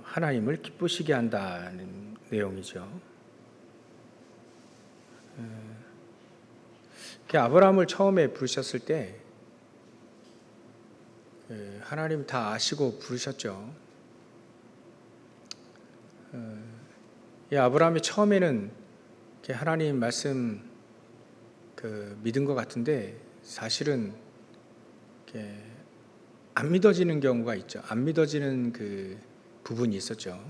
하나님을 기쁘시게 한다는 내용이죠. 아브라함을 처음에 부르셨을 때 하나님 다 아시고 부르셨죠. 아브라함이 처음에는 하나님 말씀 믿은 것 같은데 사실은 안 믿어지는 경우가 있죠. 안 믿어지는 그 부분이 있었죠.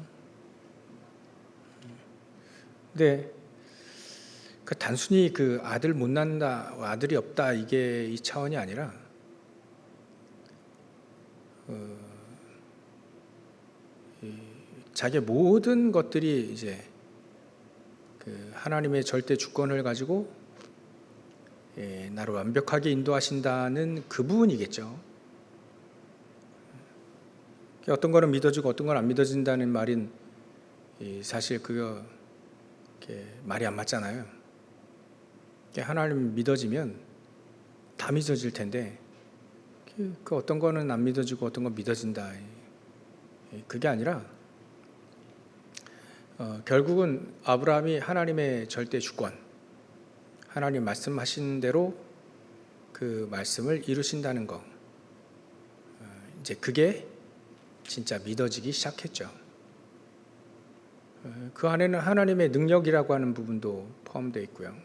근데 단순히 아들 못 낳는다, 아들이 없다 이게 이 차원이 아니라 자기의 모든 것들이 이제 하나님의 절대 주권을 가지고 나를 완벽하게 인도하신다는 그 부분이겠죠. 어떤 거는 믿어지고 어떤 건 안 믿어진다는 말은 사실 그거 말이 안 맞잖아요. 하나님 믿어지면 다 믿어질 텐데 그 어떤 거는 안 믿어지고 어떤 건 믿어진다. 그게 아니라 결국은 아브라함이 하나님의 절대 주권, 하나님 말씀하신 대로 그 말씀을 이루신다는 거, 이제 그게 진짜 믿어지기 시작했죠. 그 안에는 하나님의 능력이라고 하는 부분도 포함되어 있고요.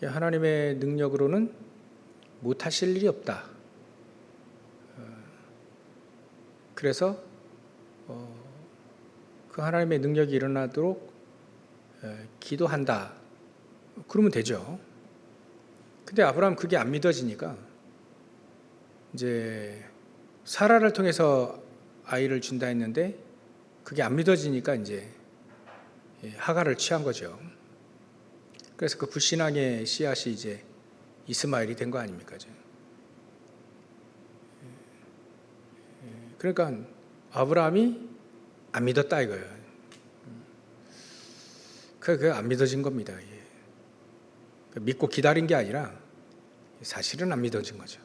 하나님의 능력으로는 못하실 일이 없다. 그래서 그 하나님의 능력이 일어나도록 기도한다. 그러면 되죠. 근데 아브라함 그게 안 믿어지니까 이제 사라를 통해서 아이를 준다 했는데 그게 안 믿어지니까 이제 하갈을 취한 거죠. 그래서 그 불신앙의 씨앗이 이제 이스마엘이 된 거 아닙니까? 그러니까 아브라함이 안 믿었다 이거예요. 그게 안 믿어진 겁니다. 믿고 기다린 게 아니라 사실은 안 믿어진 거죠.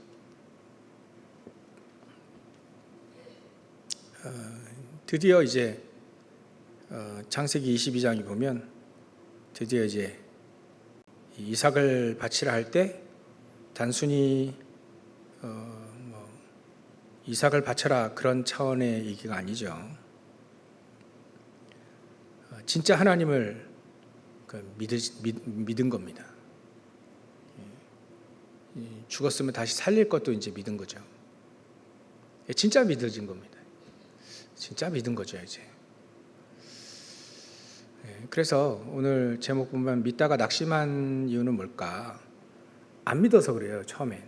드디어 이제 창세기 22장에 보면 드디어 이제 이삭을 바치라 할 때 단순히 이삭을 바쳐라 그런 차원의 얘기가 아니죠. 진짜 하나님을 믿은 겁니다. 죽었으면 다시 살릴 것도 이제 믿은 거죠. 진짜 믿어진 겁니다. 진짜 믿은 거죠, 이제. 그래서 오늘 제목 보면 믿다가 낙심한 이유는 뭘까? 안 믿어서 그래요, 처음엔.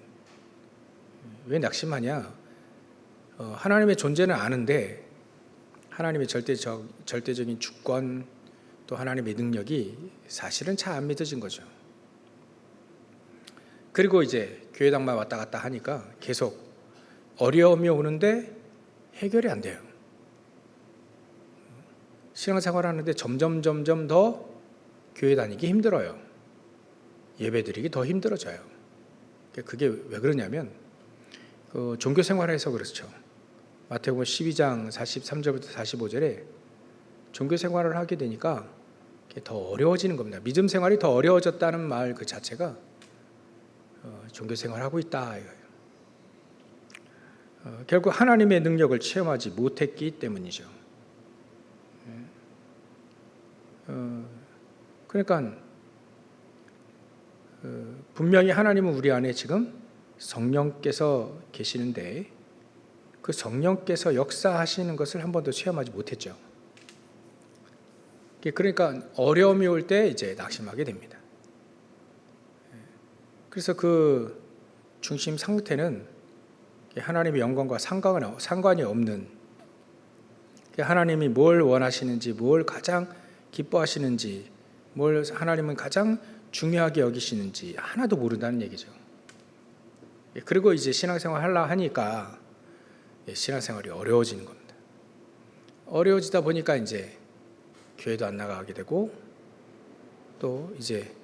왜 낙심하냐? 하나님의 존재는 아는데 하나님의 절대적인 주권 또 하나님의 능력이 사실은 잘 안 믿어진 거죠. 그리고 이제 교회당만 왔다 갔다 하니까 계속 어려움이 오는데 해결이 안 돼요. 신앙생활 하는데 점점 더 교회 다니기 힘들어요. 예배 드리기 더 힘들어져요. 그게 왜 그러냐면 종교생활에서 그렇죠. 마태복음 12장 43절부터 45절에 종교생활을 하게 되니까 더 어려워지는 겁니다. 믿음 생활이 더 어려워졌다는 말 그 자체가 종교생활하고 있다 이거예요. 결국 하나님의 능력을 체험하지 못했기 때문이죠. 그러니까 분명히 하나님은 우리 안에 지금 성령께서 계시는데 그 성령께서 역사하시는 것을 한 번도 체험하지 못했죠. 그러니까 어려움이 올 때 이제 낙심하게 됩니다. 그래서 그 중심 상태는 하나님의 영광과 상관이 없는, 하나님이 뭘 원하시는지, 뭘 가장 기뻐하시는지, 뭘 하나님은 가장 중요하게 여기시는지 하나도 모른다는 얘기죠. 그리고 이제 신앙생활 하려 하니까 신앙생활이 어려워지는 겁니다. 어려워지다 보니까 이제 교회도 안 나가게 되고 또 이제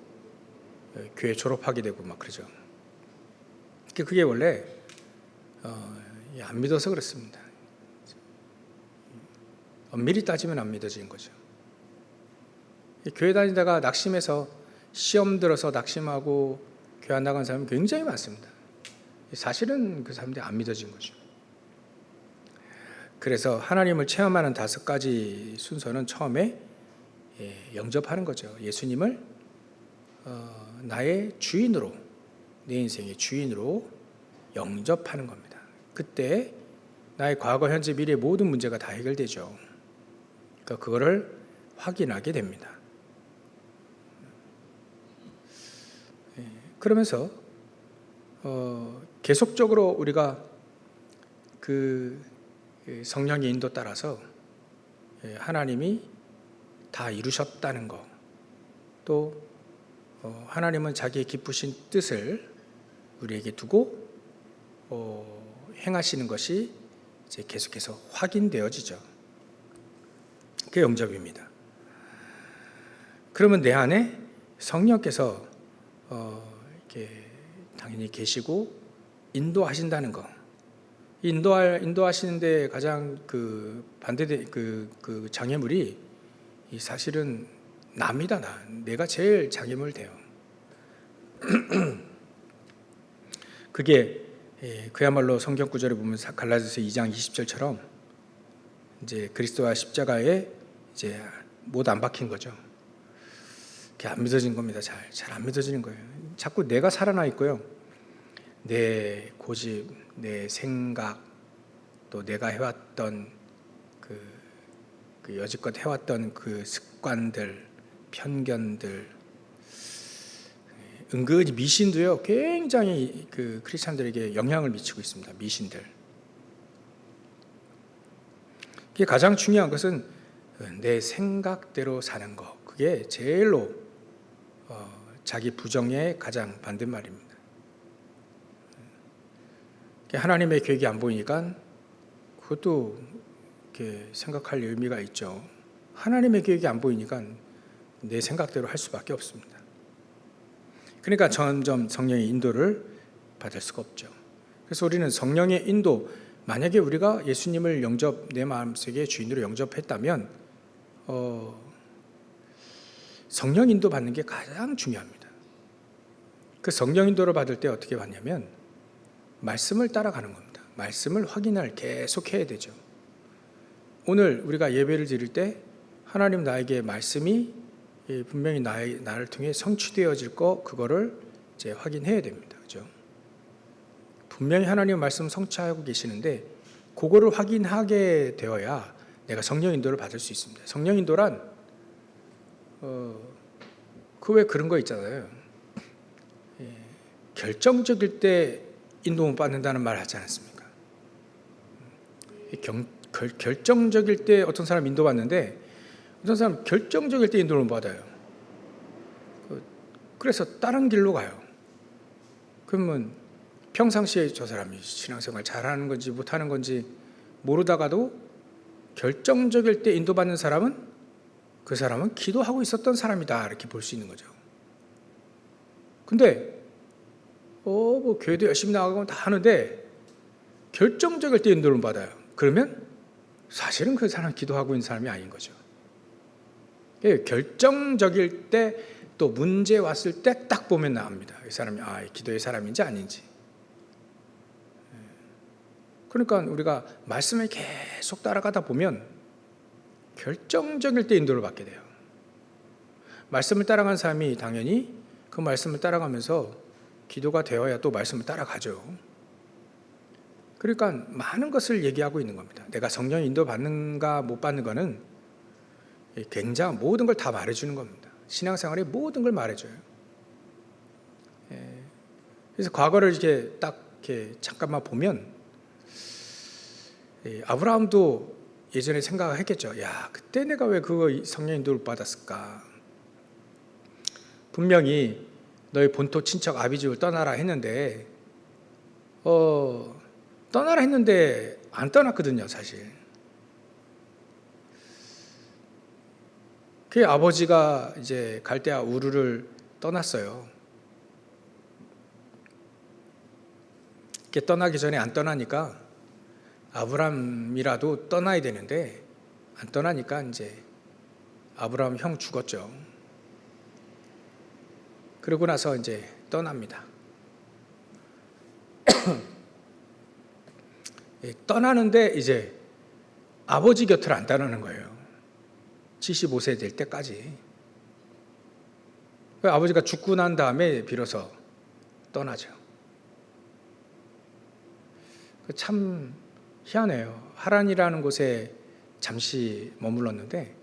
교회 졸업하게 되고 막 그러죠. 그게 원래 안 믿어서 그렇습니다. 엄밀히 따지면 안 믿어지는 거죠. 교회 다니다가 낙심해서 시험 들어서 낙심하고 교회 안 나간 사람이 굉장히 많습니다. 사실은 그 사람들이 안 믿어진 거죠. 그래서 하나님을 체험하는 5가지 순서는 처음에 영접하는 거죠. 예수님을 나의 주인으로, 내 인생의 주인으로 영접하는 겁니다. 그때 나의 과거, 현재, 미래 모든 문제가 다 해결되죠. 그러니까 그거를 확인하게 됩니다. 그러면서 계속적으로 우리가 그 성령의 인도 따라서 하나님이 다 이루셨다는 것, 또 하나님은 자기의 기쁘신 뜻을 우리에게 두고 행하시는 것이 이제 계속해서 확인되어지죠. 그게 영접입니다. 그러면 내 안에 성령께서 이렇게 당연히 계시고 인도하신다는 거. 인도하시는데 가장 그 반대된 그 장애물이 사실은 나입니다. 내가 제일 장애물 돼요. 그게 그야말로 성경 구절에 보면 갈라디아서 2장 20절처럼 이제 그리스도와 십자가에 이제 못 안 박힌 거죠. 그게 안 믿어진 겁니다. 잘 안 믿어지는 거예요. 자꾸 내가 살아나 있고요. 내 고집, 내 생각, 또 내가 해왔던 그 여지껏 해왔던 그 습관들, 편견들, 은근히 미신도요. 굉장히 그 크리스찬들에게 영향을 미치고 있습니다. 미신들. 그게 가장 중요한 것은 내 생각대로 사는 거. 그게 제일로 자기 부정의 가장 반대말입니다. 하나님의 계획이 안 보이니까 그것도 이렇게 생각할 의미가 있죠. 하나님의 계획이 안 보이니까 내 생각대로 할 수밖에 없습니다. 그러니까 점점 성령의 인도를 받을 수가 없죠. 그래서 우리는 성령의 인도, 만약에 우리가 예수님을 내 마음속에 주인으로 영접했다면 성령 인도 받는 게 가장 중요합니다. 그 성령 인도를 받을 때 어떻게 받냐면 말씀을 따라가는 겁니다. 말씀을 확인을 계속해야 되죠. 오늘 우리가 예배를 드릴 때 하나님 나에게 말씀이 분명히 나를 통해 성취되어질 거, 그거를 이제 확인해야 됩니다. 그죠? 분명히 하나님의 말씀 성취하고 계시는데 그거를 확인하게 되어야 내가 성령 인도를 받을 수 있습니다. 성령 인도란 그 왜 그런 거 있잖아요. 결정적일 때 인도 못 받는다는 말 하지 않았습니까? 결정적일 때 어떤 사람 인도 받는데 어떤 사람 결정적일 때 인도를 못 받아요. 그래서 다른 길로 가요. 그러면 평상시에 저 사람이 신앙생활 잘하는 건지 못하는 건지 모르다가도 결정적일 때 인도받는 사람은 그 사람은 기도하고 있었던 사람이다, 이렇게 볼 수 있는 거죠. 근데 뭐 교회도 열심히 나가고 다 하는데 결정적일 때 인도를 받아요. 그러면 사실은 그 사람 기도하고 있는 사람이 아닌 거죠. 결정적일 때, 또 문제 왔을 때 딱 보면 나옵니다. 이 사람이 기도의 사람인지 아닌지. 그러니까 우리가 말씀을 계속 따라가다 보면 결정적일 때 인도를 받게 돼요. 말씀을 따라간 사람이 당연히 그 말씀을 따라가면서 기도가 되어야 또 말씀을 따라가죠. 그러니까 많은 것을 얘기하고 있는 겁니다. 내가 성령 인도 받는가 못 받는 거는 굉장히 모든 걸 다 말해주는 겁니다. 신앙생활의 모든 걸 말해줘요. 그래서 과거를 이렇게 딱 이렇게 잠깐만 보면 아브라함도 예전에 생각을 했겠죠. 야, 그때 내가 왜 그거 성령 인도를 받았을까? 분명히 너의 본토 친척 아비집을 떠나라 했는데 떠나라 했는데 안 떠났거든요, 사실. 그 아버지가 이제 갈대아 우르를 떠났어요. 이렇게 떠나기 전에 안 떠나니까 아브라함이라도 떠나야 되는데 안 떠나니까 이제 아브라함 형 죽었죠. 그러고 나서 이제 떠납니다. 떠나는데 이제 아버지 곁을 안 떠나는 거예요. 75세 될 때까지. 아버지가 죽고 난 다음에 비로소 떠나죠. 참 희한해요. 하란이라는 곳에 잠시 머물렀는데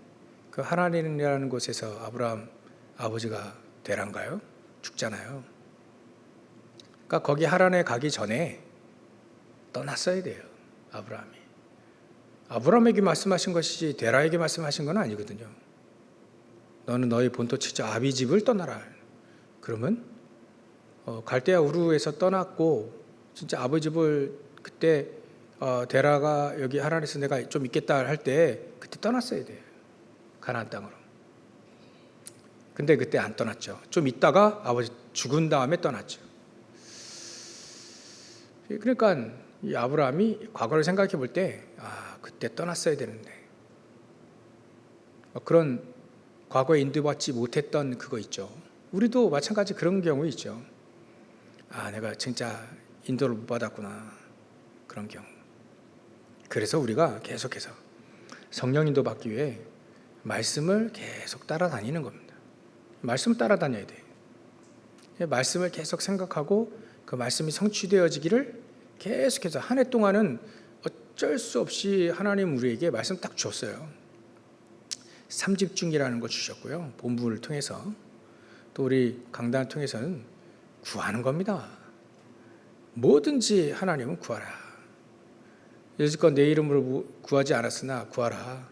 그 하란이라는 곳에서 아브라함 아버지가 되란가요? 죽잖아요. 그러니까 거기 하란에 가기 전에 떠났어야 돼요. 아브라함에게 말씀하신 것이지 데라에게 말씀하신 건 아니거든요. 너는 너희 본토 치자 아비 집을 떠나라. 그러면 갈대아 우르에서 떠났고 진짜 아버지 집을 그때 데라가 여기 하란에서 내가 좀 있겠다 할 때 그때 떠났어야 돼요. 가나안 땅으로. 근데 그때 안 떠났죠. 좀 있다가 아버지 죽은 다음에 떠났죠. 그러니까 이 아브라함이 과거를 생각해 볼 때 그때 떠났어야 되는데 그런 과거에 인도받지 못했던 그거 있죠. 우리도 마찬가지 그런 경우 있죠. 내가 진짜 인도를 못 받았구나. 그런 경우. 그래서 우리가 계속해서 성령 인도 받기 위해 말씀을 계속 따라다니는 겁니다. 말씀을 따라다녀야 돼요. 말씀을 계속 생각하고 그 말씀이 성취되어지기를 계속해서 한 해 동안은 어쩔 수 없이 하나님 우리에게 말씀 딱 주었어요. 삼집중이라는 거 주셨고요. 본부를 통해서 또 우리 강단을 통해서는 구하는 겁니다. 뭐든지 하나님은 구하라. 여지껏 내 이름으로 구하지 않았으나 구하라.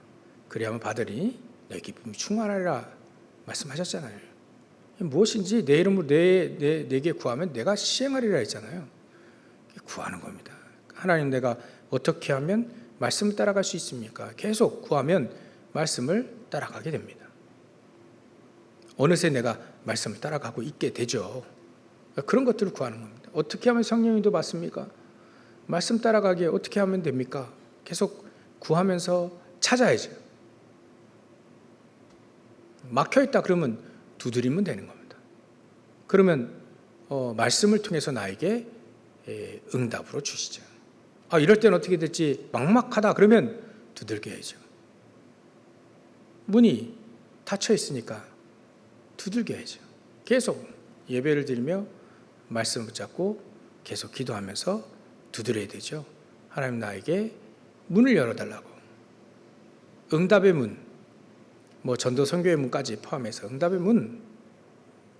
그리하면 받으리 내 기쁨이 충만하리라 말씀하셨잖아요. 무엇인지 내 이름으로 내게 구하면 내가 시행하리라 했잖아요. 구하는 겁니다. 하나님 내가 어떻게 하면 말씀을 따라갈 수 있습니까? 계속 구하면 말씀을 따라가게 됩니다. 어느새 내가 말씀을 따라가고 있게 되죠. 그런 것들을 구하는 겁니다. 어떻게 하면 성령님도 받습니까? 말씀 따라가기에 어떻게 하면 됩니까? 계속 구하면서 찾아야죠. 막혀있다 그러면 두드리면 되는 겁니다. 그러면 말씀을 통해서 나에게 응답으로 주시죠. 이럴 때는 어떻게 될지 막막하다 그러면 두들겨야죠. 문이 닫혀 있으니까 두들겨야죠. 계속 예배를 드리며 말씀을 붙잡고 계속 기도하면서 두드려야 되죠. 하나님 나에게 문을 열어달라고. 응답의 문, 전도 선교의 문까지 포함해서 응답의 문.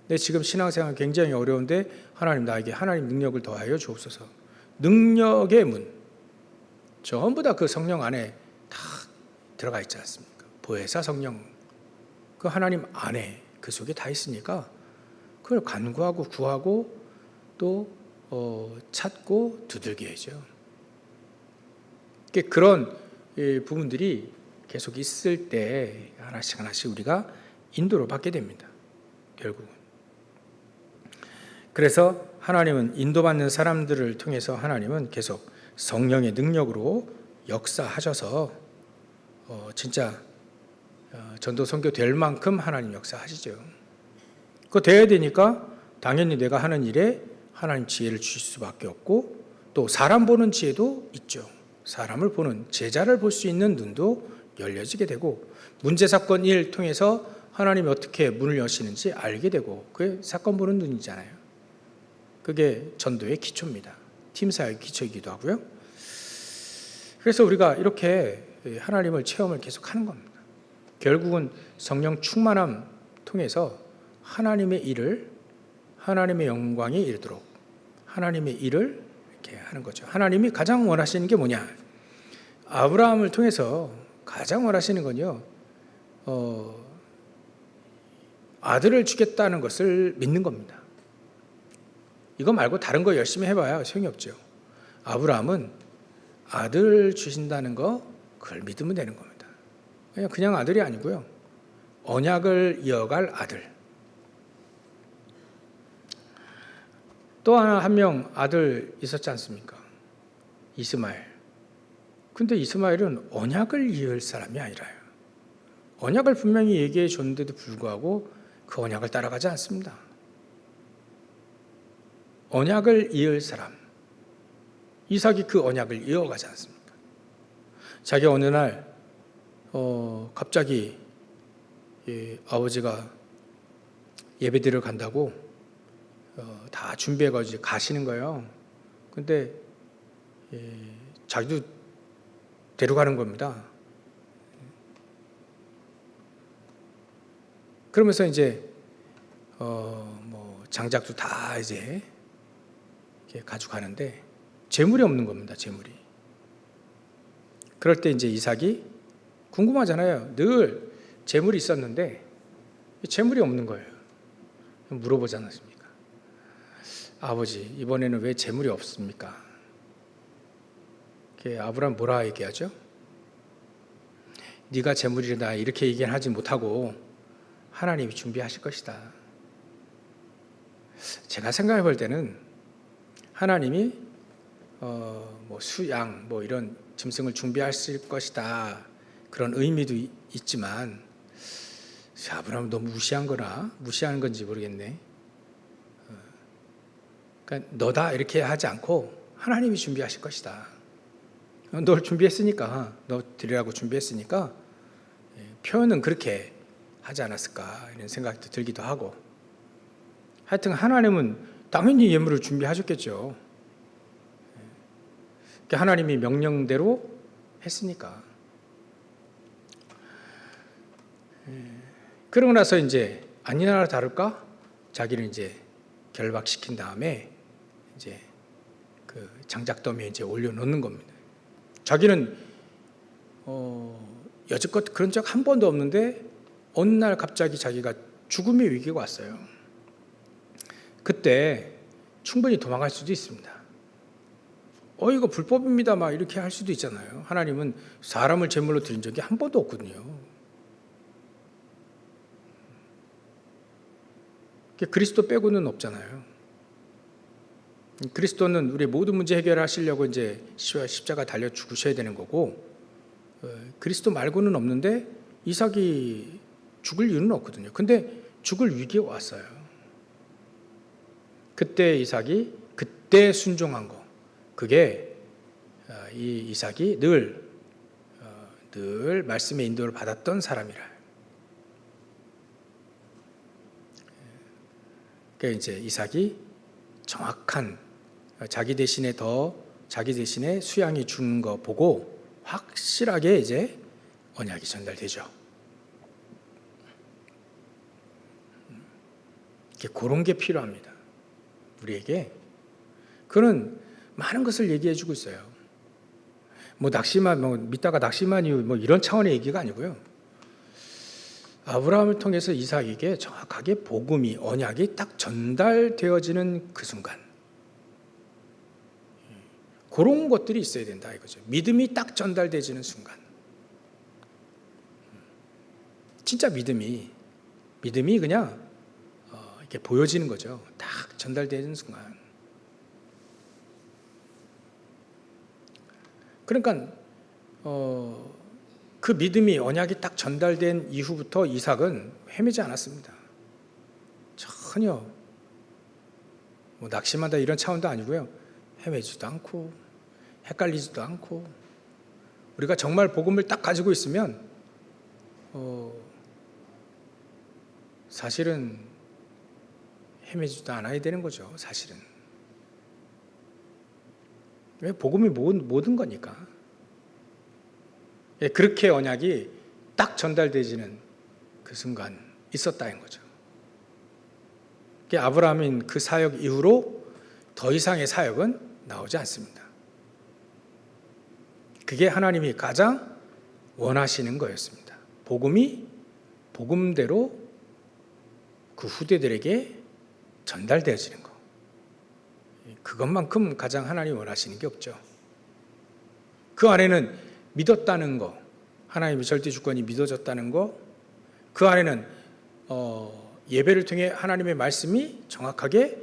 내 지금 신앙생활 굉장히 어려운데 하나님 나에게 하나님 능력을 더하여 주옵소서. 능력의 문. 전부 다 그 성령 안에 다 들어가 있지 않습니까? 보혜사 성령. 그 하나님 안에 그 속에 다 있으니까 그걸 간구하고 구하고 또 찾고 두들겨야죠. 그런 부분들이 계속 있을 때 하나씩 우리가 인도를 받게 됩니다. 결국은. 그래서 하나님은 인도받는 사람들을 통해서 하나님은 계속 성령의 능력으로 역사하셔서 진짜 전도 선교 될 만큼 하나님 역사하시죠. 그거 돼야 되니까 당연히 내가 하는 일에 하나님 지혜를 주실 수밖에 없고 또 사람 보는 지혜도 있죠. 사람을 보는 제자를 볼 수 있는 눈도 열려지게 되고 문제 사건 일 통해서 하나님이 어떻게 문을 여시는지 알게 되고 그게 사건 보는 눈이잖아요. 그게 전도의 기초입니다. 팀사역의 기초이기도 하고요. 그래서 우리가 이렇게 하나님을 체험을 계속하는 겁니다. 결국은 성령 충만함 통해서 하나님의 일을 하나님의 영광에 이르도록 하나님의 일을 이렇게 하는 거죠. 하나님이 가장 원하시는 게 뭐냐? 아브라함을 통해서 가장 원하시는 건요. 아들을 주겠다는 것을 믿는 겁니다. 이거 말고 다른 거 열심히 해봐야 소용이 없죠. 아브라함은 아들 주신다는 거 그걸 믿으면 되는 겁니다. 그냥 아들이 아니고요. 언약을 이어갈 아들. 또 한 명 아들 있었지 않습니까? 이스마엘. 근데 이스마엘은 언약을 이을 사람이 아니라요. 언약을 분명히 얘기해 줬는데도 불구하고 그 언약을 따라가지 않습니다. 언약을 이을 사람, 이삭이 그 언약을 이어가지 않습니까? 자기가 어느 날 갑자기 아버지가 예배드리러 간다고 다 준비해가지고 가시는 거예요. 근데 자기도 데려가는 겁니다. 그러면서 이제 뭐 장작도 다 이제 이렇게 가지고 가는데 재물이 없는 겁니다. 재물이. 그럴 때 이제 이삭이 궁금하잖아요. 늘 재물이 있었는데 재물이 없는 거예요. 물어보지 않았습니까? 아버지, 이번에는 왜 재물이 없습니까? 아브라함 뭐라 얘기하죠? 네가 재물이다 이렇게 얘기는 하지 못하고 하나님이 준비하실 것이다. 제가 생각해 볼 때는 하나님이 뭐 수양 뭐 이런 짐승을 준비하실 것이다 그런 의미도 있지만 아브라함 너무 무시하는 건지 모르겠네. 그러니까 너다 이렇게 하지 않고 하나님이 준비하실 것이다. 널 준비했으니까, 너 드리라고 준비했으니까 표현은 그렇게 하지 않았을까 이런 생각도 들기도 하고. 하여튼 하나님은 당연히 예물을 준비하셨겠죠. 하나님이 명령대로 했으니까. 그러고 나서 이제 아니나 다를까 자기를 이제 결박시킨 다음에 이제 그 장작더미에 이제 올려놓는 겁니다. 자기는 여지껏 그런 적 한 번도 없는데 어느 날 갑자기 자기가 죽음의 위기가 왔어요. 그때 충분히 도망갈 수도 있습니다. 이거 불법입니다 막 이렇게 할 수도 있잖아요. 하나님은 사람을 제물로 드린 적이 한 번도 없거든요. 그리스도 빼고는 없잖아요. 그리스도는 우리 모든 문제 해결하시려고 이제 십자가 달려 죽으셔야 되는 거고, 그리스도 말고는 없는데 이삭이 죽을 이유는 없거든요. 근데 죽을 위기가 왔어요. 그때 이삭이 그때 순종한 거, 그게 이 이삭이 늘 말씀의 인도를 받았던 사람이라. 그러니까 이제 이삭이 정확한 자기 대신에 수양이 주는 거 보고 확실하게 이제 언약이 전달되죠. 그런 게 필요합니다. 우리에게. 그는 많은 것을 얘기해 주고 있어요. 뭐 믿다가 낙심한 이유 뭐 이런 차원의 얘기가 아니고요. 아브라함을 통해서 이삭에게 정확하게 복음이, 언약이 딱 전달되어지는 그 순간, 그런 것들이 있어야 된다 이거죠. 믿음이 딱 전달되어지는 순간, 진짜 믿음이 그냥 이렇게 보여지는 거죠. 딱 전달되는 순간. 그러니까 그 믿음이, 언약이 딱 전달된 이후부터 이삭은 헤매지 않았습니다. 전혀 뭐 낙심한다 이런 차원도 아니고요. 헤매지도 않고 헷갈리지도 않고, 우리가 정말 복음을 딱 가지고 있으면 사실은 헤매지도 않아야 되는 거죠. 사실은. 왜? 복음이 모든 거니까. 그렇게 언약이 딱 전달되지는 그 순간 있었다는 거죠. 아브라함인 그 사역 이후로 더 이상의 사역은 나오지 않습니다. 그게 하나님이 가장 원하시는 거였습니다. 복음이 복음대로 그 후대들에게 전달되어지는 거. 그것만큼 가장 하나님이 원하시는 게 없죠. 그 안에는 믿었다는 거, 하나님의 절대 주권이 믿어졌다는 거, 그 안에는 예배를 통해 하나님의 말씀이 정확하게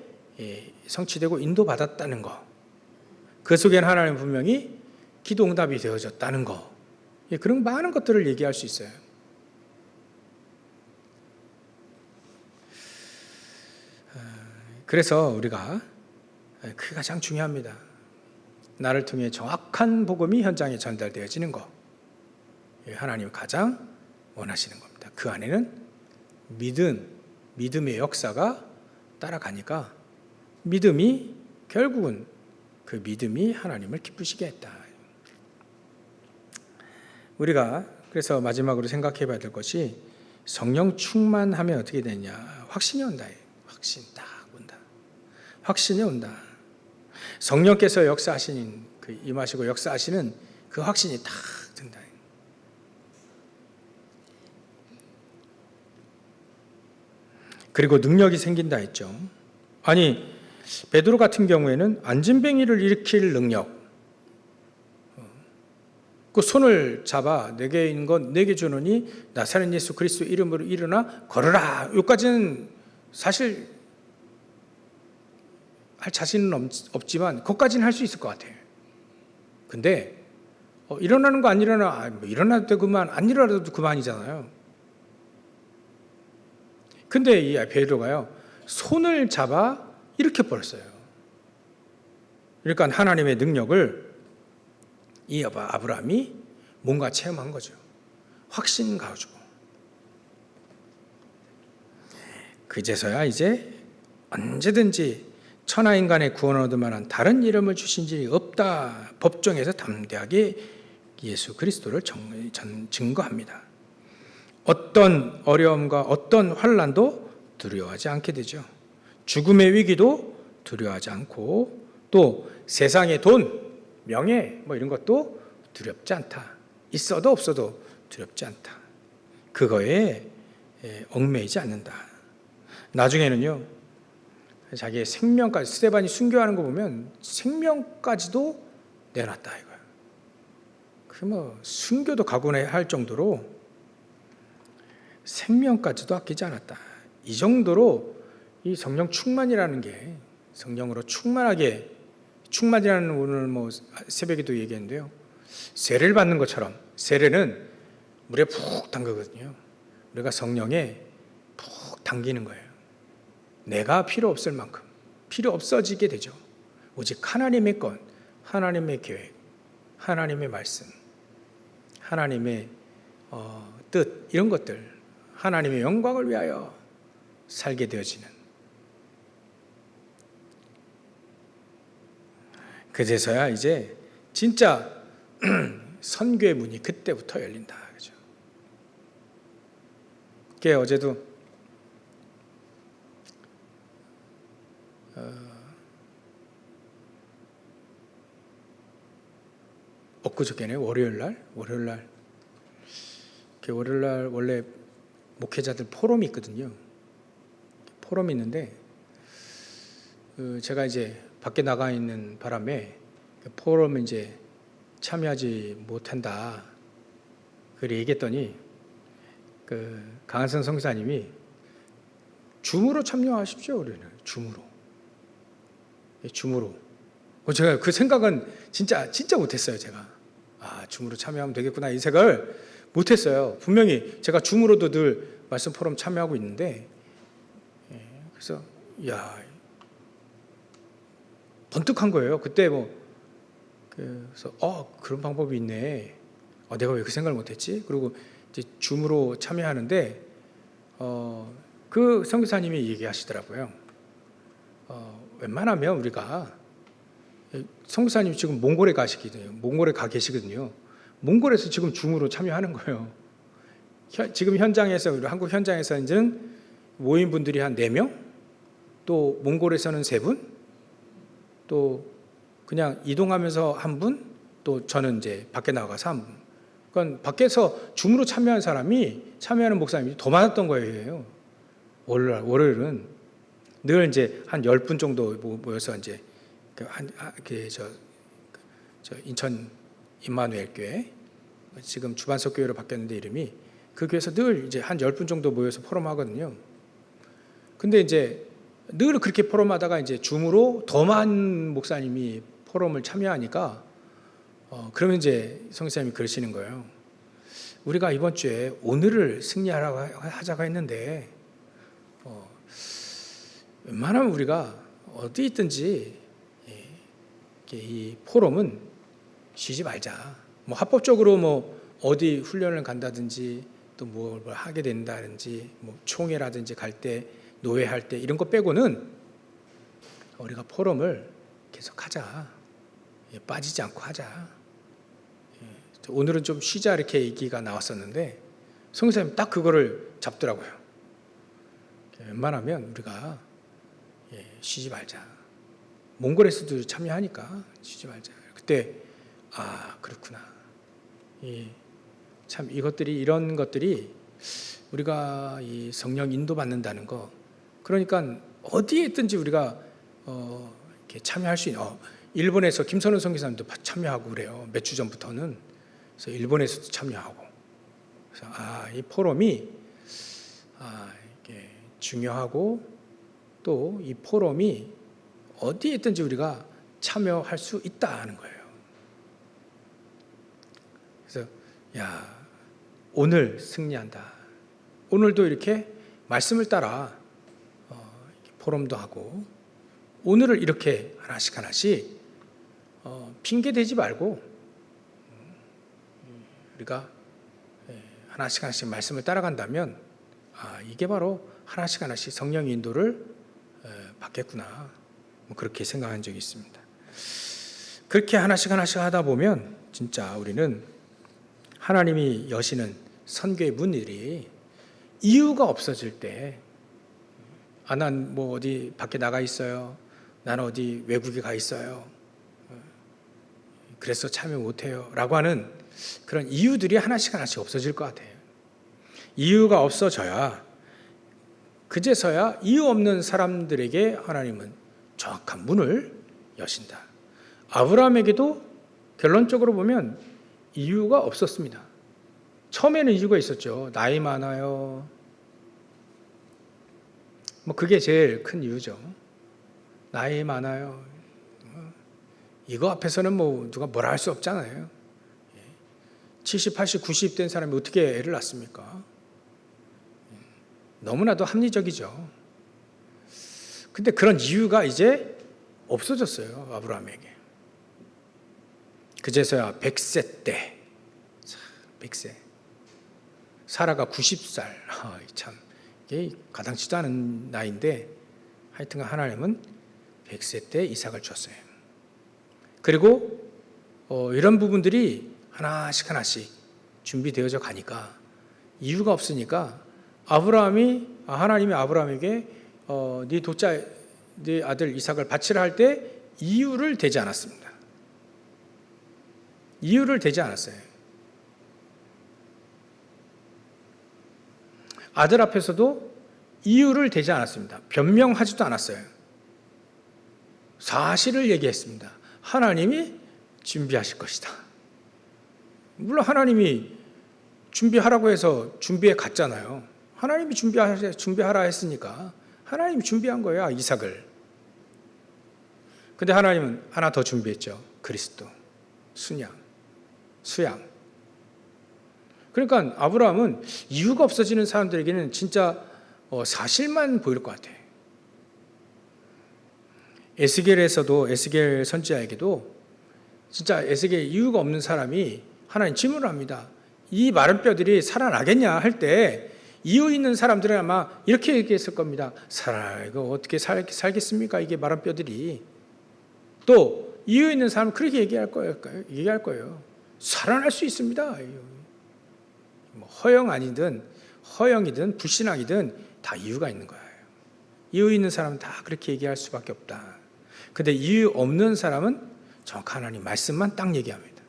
성취되고 인도받았다는 거, 그 속에는 하나님은 분명히 기도 응답이 되어졌다는 거, 그런 많은 것들을 얘기할 수 있어요. 그래서 우리가 그게 가장 중요합니다. 나를 통해 정확한 복음이 현장에 전달되어지는 것, 하나님이 가장 원하시는 겁니다. 그 안에는 믿음의 역사가 따라가니까 믿음이 결국은 그 믿음이 하나님을 기쁘시게 했다. 우리가 그래서 마지막으로 생각해 봐야 될 것이 성령 충만하면 어떻게 되냐? 확신이 온다. 확신 딱 온다. 확신이 온다. 성령께서 역사하시는 임하시고 역사하시는 그 확신이 딱 든다. 그리고 능력이 생긴다 했죠. 아니 베드로 같은 경우에는 안진뱅이를 일으킬 능력, 그 손을 잡아 내게 있는 건 내게 주노니 나사렛 예수 그리스도 이름으로 일어나 걸어라. 여기까지는 사실 할 자신은 없지만 그것까지는 할 수 있을 것 같아요. 근데 일어나는 거 안 일어나, 일어나도 그만, 안 일어나도 그만이잖아요. 근데 이 베드로가요 손을 잡아 이렇게 버렸어요. 그러니까 하나님의 능력을 이 아브라함이 뭔가 체험한 거죠. 확신 가지고. 그제서야 이제 언제든지 천하인간의 구원을 얻을 만한 다른 이름을 주신 적이 없다. 법정에서 담대하게 예수 그리스도를 증거합니다. 어떤 어려움과 어떤 환난도 두려워하지 않게 되죠. 죽음의 위기도 두려워하지 않고 또 세상의 돈, 명예 이런 것도 두렵지 않다. 있어도 없어도 두렵지 않다. 그거에 얽매이지 않는다. 나중에는요. 자기의 생명까지 스데반이 순교하는 거 보면 생명까지도 내놨다 이거야. 그 순교도 각오할 정도로 생명까지도 아끼지 않았다. 이 정도로 이 성령 충만이라는 게 성령으로 충만이라는 오늘 새벽에도 얘기했는데요. 세례를 받는 것처럼 세례는 물에 푹 담그거든요. 우리가 성령에 푹 담기는 거예요. 내가 필요 없을 만큼 필요 없어지게 되죠. 오직 하나님의 것, 하나님의 계획, 하나님의 말씀, 하나님의 뜻 이런 것들 하나님의 영광을 위하여 살게 되어지는 그제서야 이제 진짜 선교의 문이 그때부터 열린다. 그죠? 그게 어제도 엊그저께네 월요일날 원래 목회자들 포럼이 있거든요. 포럼이 있는데 제가 이제 밖에 나가 있는 바람에 포럼에 이제 참여하지 못한다. 그래 얘기했더니 강한선 성사님이 줌으로 참여하십시오. 우리는 줌으로. 제가 그 생각은 진짜 못했어요. 제가 줌으로 참여하면 되겠구나 이 생각을 못했어요. 분명히 제가 줌으로도 늘 말씀 포럼 참여하고 있는데 그래서 번뜩한 거예요. 그때 그래서 그런 방법이 있네. 내가 왜 그 생각을 못했지? 그리고 이제 줌으로 참여하는데 그 선교사님이 얘기하시더라고요. 웬만하면 우리가 선교사님 지금 몽골에 가 계시거든요. 몽골에서 지금 줌으로 참여하는 거예요. 지금 현장에서 우리 한국 현장에서 이제 모인 분들이 한 4명, 또 몽골에서는 3분, 또 그냥 이동하면서 1분, 또 저는 이제 밖에 나가서 1분. 그러니까 밖에서 줌으로 참여하는 목사님이 더 많았던 거예요. 월요일은 늘 이제 한 10분 정도 모여서 이제 인천 임마누엘 교회 지금 주반석 교회로 바뀌었는데 이름이 그 교회에서 늘 이제 한 10분 정도 모여서 포럼하거든요. 근데 이제 늘 그렇게 포럼하다가 이제 줌으로 더 많은 목사님이 포럼을 참여하니까 그러면 이제 성사님이 그러시는 거예요. 우리가 이번 주에 오늘을 승리하자고 했는데 웬만하면 우리가 어디 있든지 이 포럼은 쉬지 말자. 뭐 합법적으로 뭐 어디 훈련을 간다든지 또 뭘 하게 된다든지 뭐 총회라든지 갈 때 노회할 때 이런 거 빼고는 우리가 포럼을 계속 하자. 빠지지 않고 하자. 오늘은 좀 쉬자 이렇게 얘기가 나왔었는데 성사님 딱 그거를 잡더라고요. 웬만하면 우리가 쉬지 말자. 몽골에서도 참여하니까 쉬지 말자. 그때 그렇구나. 참 이런 것들이 우리가 이 성령 인도 받는다는 거. 그러니까 어디에 있든지 우리가 이렇게 참여할 수 있는. 일본에서 김선우 선교사님도 참여하고 그래요. 몇 주 전부터는. 그래서 일본에서도 참여하고. 그래서 이 포럼이 이게 중요하고 또 이 포럼이 어디에 있든지 우리가 참여할 수 있다는 거예요. 그래서 오늘 승리한다. 오늘도 이렇게 말씀을 따라 포럼도 하고 오늘을 이렇게 하나씩 핑계 대지 말고 우리가 하나씩 말씀을 따라간다면 이게 바로 하나씩 성령 인도를 받겠구나. 그렇게 생각한 적이 있습니다. 그렇게 하나씩 하다 보면 진짜 우리는 하나님이 여시는 선교의 문들이 이유가 없어질 때 난 뭐 어디 밖에 나가 있어요. 나는 어디 외국에 가 있어요. 그래서 참여 못해요. 라고 하는 그런 이유들이 하나씩 없어질 것 같아요. 이유가 없어져야 그제서야 이유 없는 사람들에게 하나님은 정확한 문을 여신다. 아브라함에게도 결론적으로 보면 이유가 없었습니다. 처음에는 이유가 있었죠. 나이 많아요. 그게 제일 큰 이유죠. 나이 많아요. 이거 앞에서는 누가 뭐라 할 수 없잖아요. 70, 80, 90 된 사람이 어떻게 애를 낳습니까? 너무나도 합리적이죠. 근데 그런 이유가 이제 없어졌어요. 아브라함에게. 그제서야 100세 때 100세 사라가 90살 참 이게 가당치도 않은 나이인데 하여튼 하나님은 100세 때 이삭을 줬어요. 그리고 이런 부분들이 하나씩 준비되어져 가니까 이유가 없으니까 하나님이 아브라함에게 네 아들 이삭을 바치라 할 때 이유를 대지 않았습니다. 이유를 대지 않았어요. 아들 앞에서도 이유를 대지 않았습니다. 변명하지도 않았어요. 사실을 얘기했습니다. 하나님이 준비하실 것이다. 물론 하나님이 준비하라고 해서 준비해 갔잖아요. 하나님이 준비하라 했으니까 하나님이 준비한 거야, 이삭을. 근데 하나님은 하나 더 준비했죠. 그리스도, 수양. 그러니까 아브라함은 이유가 없어지는 사람들에게는 진짜 사실만 보일 것 같아요. 에스겔 선지자에게도 진짜 에스겔 이유가 없는 사람이 하나님 질문을 합니다. 이 마른 뼈들이 살아나겠냐 할 때 이유 있는 사람들은 아마 이렇게 얘기했을 겁니다. 이거 어떻게 살겠습니까? 이게 마른 뼈들이. 또 이유 있는 사람은 그렇게 얘기할 거예요. 살아날 수 있습니다. 허영이든 불신앙이든 다 이유가 있는 거예요. 이유 있는 사람은 다 그렇게 얘기할 수밖에 없다. 근데 이유 없는 사람은 정확한 하나님 말씀만 딱 얘기합니다.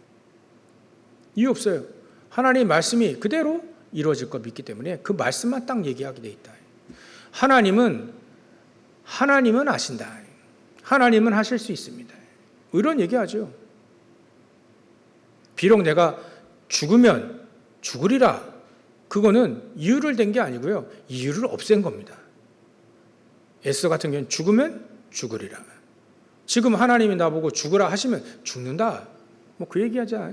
이유 없어요. 하나님 말씀이 그대로 이루어질 거 믿기 때문에 그 말씀만 딱 얘기하게 돼 있다. 하나님은 아신다. 하나님은 하실 수 있습니다. 이런 얘기하죠. 비록 내가 죽으면 죽으리라. 그거는 이유를 댄 게 아니고요. 이유를 없앤 겁니다. 에스더 같은 경우는 죽으면 죽으리라. 지금 하나님이 나보고 죽으라 하시면 죽는다. 뭐 그 얘기하자.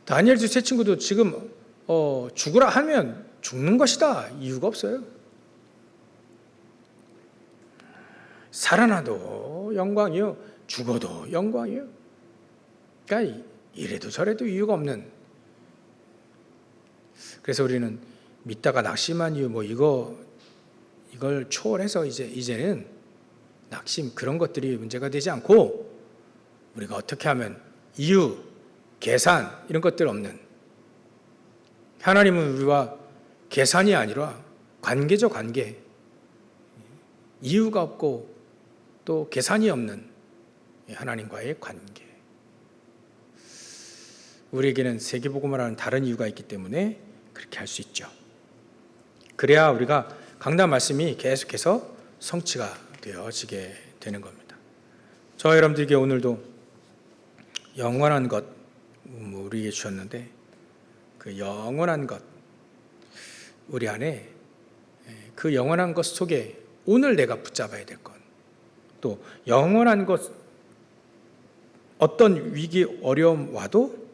다니엘 세 친구도 지금 죽으라 하면 죽는 것이다. 이유가 없어요. 살아나도 영광이요, 죽어도 영광이요. 그러니까 이래도 저래도 이유가 없는. 그래서 우리는 믿다가 낙심한 이유 이걸 초월해서 이제는 낙심 그런 것들이 문제가 되지 않고 우리가 어떻게 하면 이유, 계산 이런 것들 없는, 하나님은 우리와 계산이 아니라 관계죠. 관계. 이유가 없고 또 계산이 없는 하나님과의 관계. 우리에게는 세계복음을 하는 다른 이유가 있기 때문에 그렇게 할 수 있죠. 그래야 우리가 강단 말씀이 계속해서 성취가 되어지게 되는 겁니다. 저와 여러분들에게 오늘도 영원한 것 우리에게 주셨는데, 그 영원한 것, 우리 안에 그 영원한 것 속에 오늘 내가 붙잡아야 될 것, 또 영원한 것, 어떤 위기 어려움 와도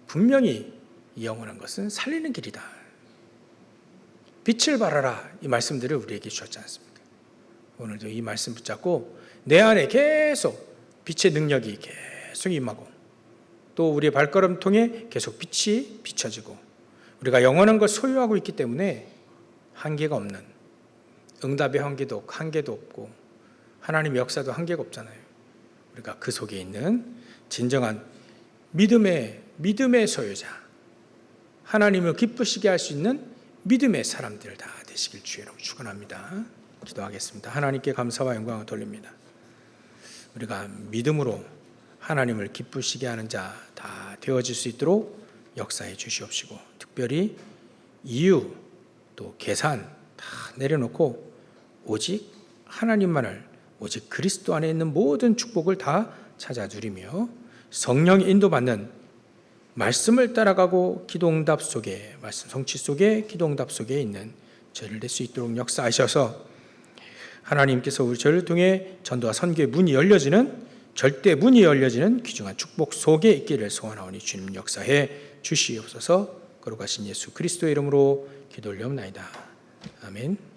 분명히 이 영원한 것은 살리는 길이다. 빛을 발하라, 이 말씀들을 우리에게 주셨지 않습니까? 오늘도 이 말씀 붙잡고 내 안에 계속 빛의 능력이 계속 임하고, 또 우리의 발걸음 통해 계속 빛이 비춰지고, 우리가 영원한 걸 소유하고 있기 때문에 한계가 없는, 응답의 한계도 없고 하나님의 역사도 한계가 없잖아요. 우리가 그 속에 있는 진정한 믿음의 소유자, 하나님을 기쁘시게 할 수 있는 믿음의 사람들 다 되시길 주의로 축원합니다. 기도하겠습니다. 하나님께 감사와 영광을 돌립니다. 우리가 믿음으로 하나님을 기쁘시게 하는 자 다 되어질 수 있도록 역사해 주시옵시고, 특별히 이유 또 계산 다 내려놓고 오직 하나님만을, 오직 그리스도 안에 있는 모든 축복을 다 찾아 누리며 성령의 인도받는 말씀을 따라가고 기도응답 속에, 말씀 성취 속에, 기도응답 속에 있는 저희를 낼 수 있도록 역사하셔서 하나님께서 우리 저희를 통해 전도와 선교의 문이 열려지는, 절대 문이 열려지는 귀중한 축복 속에 있기를 소원하오니 주님 역사해 주시옵소서. 거룩하신 예수 그리스도의 이름으로 기도 올려옵나이다. 아멘.